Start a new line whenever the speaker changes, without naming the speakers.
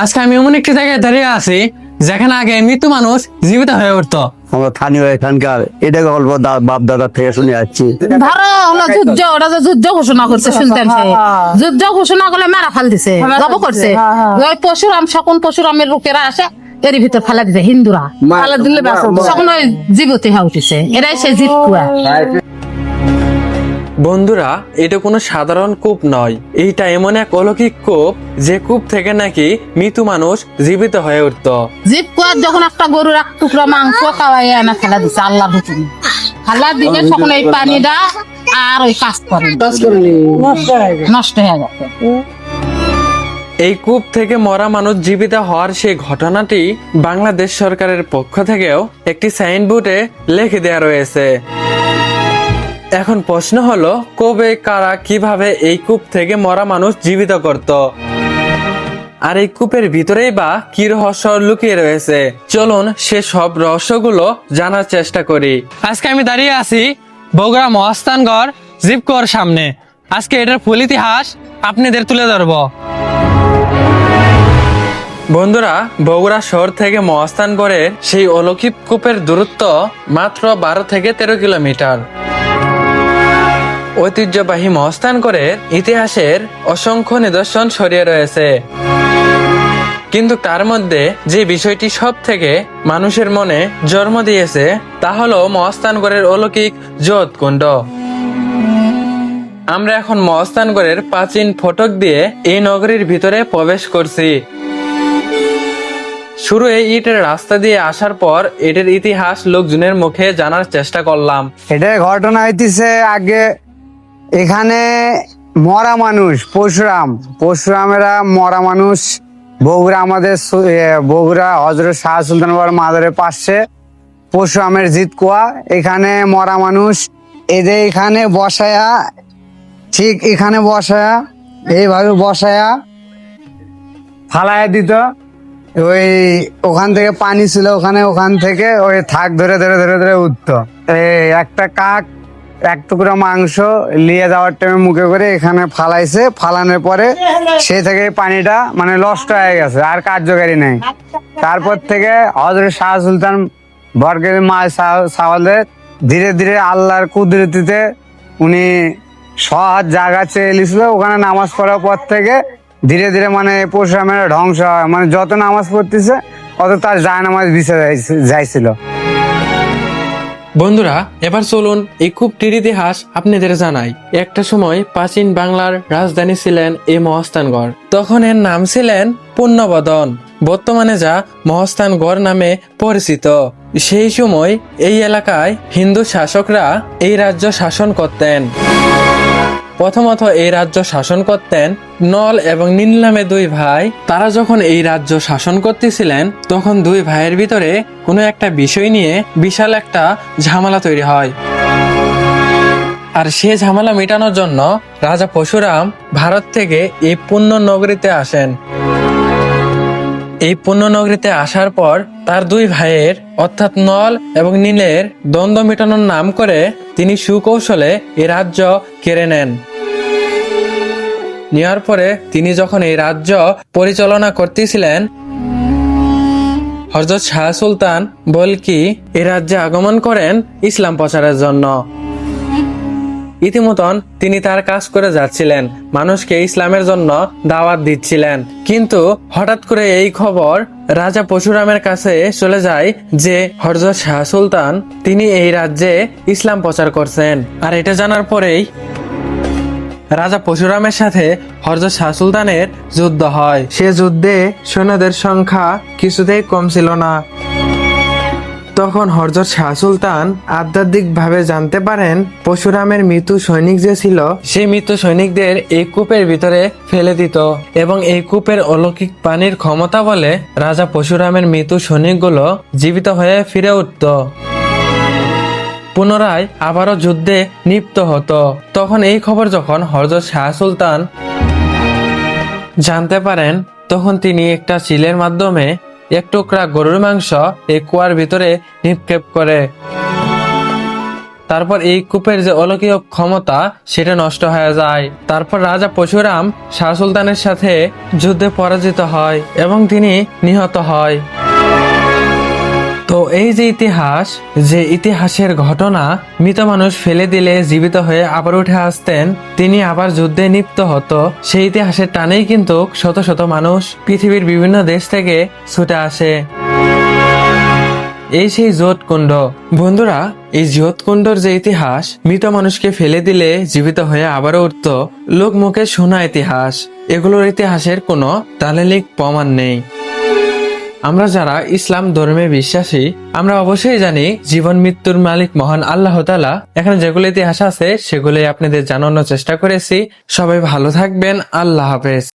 আজকে আমি এমন একটি জায়গায় দাঁড়িয়ে আছি যেখানে আগে মৃত্যু মানুষ জীবিত হয়ে উঠতো।
আমরা স্থানীয় এখানকার এটা গল্প বাপ দাদার থেকে শুনে যাচ্ছি।
ধরো হলো যুদ্ধ, ওরা যে যুদ্ধ ঘোষণা করছে সুলতান সাহেব, যুদ্ধ ঘোষণা করলে মারা ফাল দিছে, জব করছে। ওই পরশুরাম শকুন পরশুরামের লোকেরা আসে এর ভিতর ফেলা দিছে হিন্দুরা, ফেলা দিলে তখন ওই জীবতে হয়ে উঠেছে। এরাই সে জীব কুয়া।
বন্ধুরা, এটা কোনো সাধারণ কূপ নয়, এইটা এমন এক অলৌকিক কূপ যে কূপ থেকে নাকি মৃত্যু মানুষ জীবিত হয়ে উঠতো।
জীব কুয়ার যখন একটা গরুর এক টুকরা মাংস খাওয়াই আনা ফেলা দিছে আল্লাহ হুকুম, ফেলা দিলে তখন এই পানিটা আর ওই কাজ করে নষ্ট হয়ে গেছে।
এই কূপ থেকে মরা মানুষ জীবিত হওয়ার সেই ঘটনাটি বাংলাদেশ সরকারের পক্ষ থেকেও একটি সাইনবোর্ডে লিখে দেওয়া রয়েছে। এখন প্রশ্ন হলো, কবে কারা কিভাবে এই কূপ থেকে মরা মানুষ জীবিত করত, আর এই কূপের ভিতরেই বা কি রহস্য লুকিয়ে রয়েছে? চলুন সে সব রহস্যগুলো জানার চেষ্টা করি। আজকে আমি দাঁড়িয়ে আছি বগুড়া মহাস্থানগড় জীবকুয়ার সামনে। আজকে এটার ফুল ইতিহাস আপনাদের তুলে ধরবো। বন্ধুরা, বগুড়া শহর থেকে মহাস্থানগড়ের সেই অলৌকিক কূপের দূরত্ব মাত্র 12 থেকে 13 কিলোমিটার। ঐতিহ্যবাহী মহাস্থানগড়ের ইতিহাসের অসংখ্য নিদর্শন ছড়িয়ে রয়েছে, কিন্তু তার মধ্যে যে বিষয়টি সব থেকে মানুষের মনে জন্ম দিয়েছে তা হলো মহাস্থানগড়ের অলৌকিক জোতকুণ্ড। আমরা এখন মহাস্থানগড়ের প্রাচীন ফটক দিয়ে এই নগরীর ভিতরে প্রবেশ করছি। শুরু এই ইটের রাস্তা দিয়ে আসার পর এটার ইতিহাস লোকজনের মুখে জানার চেষ্টা করলাম।
এটা ঘটনা হইতেছে আগে এখানে মরা মানুষ পরশুরামেরা মরা মানুষ বগুড়া আমাদের বগুড়া হযরত শাহ সুলতান বাবার মাজারের পাশে পরশুরামের জিতকুয়া, এখানে মরা মানুষ এদের এখানে বসায়া, ঠিক এখানে বসায়া এইভাবে বসায়া ফালায়া দিত। ওই ওখান থেকে পানি ছিল, ওখান থেকে ওই থাক ধরে ধরে ধরে ধরে উঠতো। এই একটা কাক এক টুকরা মাংস নিয়ে যাওয়ার টাইমে মুখে করে এখানে ফালাইছে, ফালানোর পরে সে থেকে পানিটা মানে নষ্ট হয়ে গেছে, আর কার্যকারী নেই। তারপর থেকে হযরত শাহ সুলতান বরগের মা সাওয়ালের ধীরে ধীরে আল্লাহর কুদরতিতে উনি সহজ জায়গা চেয়ে নিয়েছিল। ওখানে নামাজ পড়ার পর থেকে ধীরে ধীরে মানে পরশুরামের ধ্বংস হয়, মানে যত নামাজ পড়তেছে তত তার জায়নামাজ বিছে যাইছিল।
বন্ধুরা, এবার চলুন এই কূপটির ইতিহাস আপনাদের জানাই। একটা সময় প্রাচীন বাংলার রাজধানী ছিলেন এই মহাস্থানগড়। তখন এর নাম ছিলেন পুণ্যবদন, বর্তমানে যা মহাস্থানগড় নামে পরিচিত। সেই সময় এই এলাকায় হিন্দু শাসকরা এই রাজ্য শাসন করতেন। প্রথমত এই রাজ্য শাসন করতেন নল এবং নীল নামে দুই ভাই। তারা যখন এই রাজ্য শাসন করতেছিলেন তখন দুই ভাইয়ের ভিতরে কোনো একটা বিষয় নিয়ে বিশাল একটা ঝামেলা তৈরি হয়, আর সে ঝামেলা মেটানোর জন্য রাজা পরশুরাম ভারত থেকে এই পুণ্য নগরীতে আসেন। এই পুণ্য নগরীতে আসার পর তার দুই ভাইয়ের অর্থাৎ নল এবং নীলের দ্বন্দ্ব মেটানোর নাম করে তিনি সুকৌশলে এই রাজ্য কেড়ে নেন। নেওয়ার পরে তিনি যখন এই রাজ্য পরিচালনা করতেছিলেন, হযরত শাহ সুলতান বলকি এই রাজ্যে আগমন করেন ইসলাম প্রচারের জন্য। ইতিমধ্যে তিনি তার কাজ করে যাচ্ছিলেন, মানুষকে ইসলামের জন্য দাওয়াত দিচ্ছিলেন। কিন্তু হঠাৎ করে এই খবর রাজা পরশুরামের কাছে চলে যায় যে হযরত শাহ সুলতান তিনি এই রাজ্যে ইসলাম প্রচার করছেন। আর এটা জানার পরেই রাজা পরশুরামের সাথে হযরত শাহ সুলতানের যুদ্ধ হয়। সে যুদ্ধে সৈন্যদের সংখ্যা কিছুতেই কম ছিল না। তখন হযরত শাহ সুলতান আধ্যাত্মিক ভাবে জানতে পারেন পরশুরামের মৃত্যু সৈনিক যে ছিল, সেই মৃত্যু সৈনিকদের এই কূপের ভিতরে ফেলে দিত, এবং এই কূপের অলৌকিক পানির ক্ষমতা বলে রাজা পরশুরামের মৃত্যু সৈনিকগুলো জীবিত হয়ে ফিরে উঠত, পুনরায় আবারও যুদ্ধে লিপ্ত হতো। তখন এই খবর যখন হযরত শাহ সুলতান জানতে পারেন, তখন তিনি একটা চিলের মাধ্যমে এক টুকরা গরুর মাংস এই কুয়ার ভিতরে নিক্ষেপ করে। তারপর এই কূপের যে অলৌকিক ক্ষমতা সেটা নষ্ট হয়ে যায়। তারপর রাজা পরশুরাম শাহ সুলতানের সাথে যুদ্ধে পরাজিত হয় এবং তিনি নিহত হয়। তো এই যে ইতিহাসের ঘটনা মৃত মানুষ ফেলে দিলে জীবিত হয়ে আবার উঠে আসতেন, তিনি আবার যুদ্ধে লিপ্ত হতো, সেই ইতিহাসের টানেই কিন্তু শত শত মানুষ পৃথিবীর বিভিন্ন দেশ থেকে ছুটে আসে। এই সেই যোধকুণ্ড। বন্ধুরা, এই যোধকুণ্ডর যে ইতিহাস, মৃত মানুষকে ফেলে দিলে জীবিত হয়ে আবারও উঠত, লোক মুখে শোনা ইতিহাস, এগুলোর ইতিহাসের কোনো দালিলিক প্রমাণ নেই। আমরা যারা ইসলাম ধর্মে বিশ্বাসী, আমরা অবশ্যই জানি জীবন মৃত্যুর মালিক মহান আল্লাহ তাআলা। এখানে যেগুলো ইতিহাস আছে সেগুলোই আপনাদের জানানোর চেষ্টা করেছি। সবাই ভালো থাকবেন। আল্লাহ হাফেজ।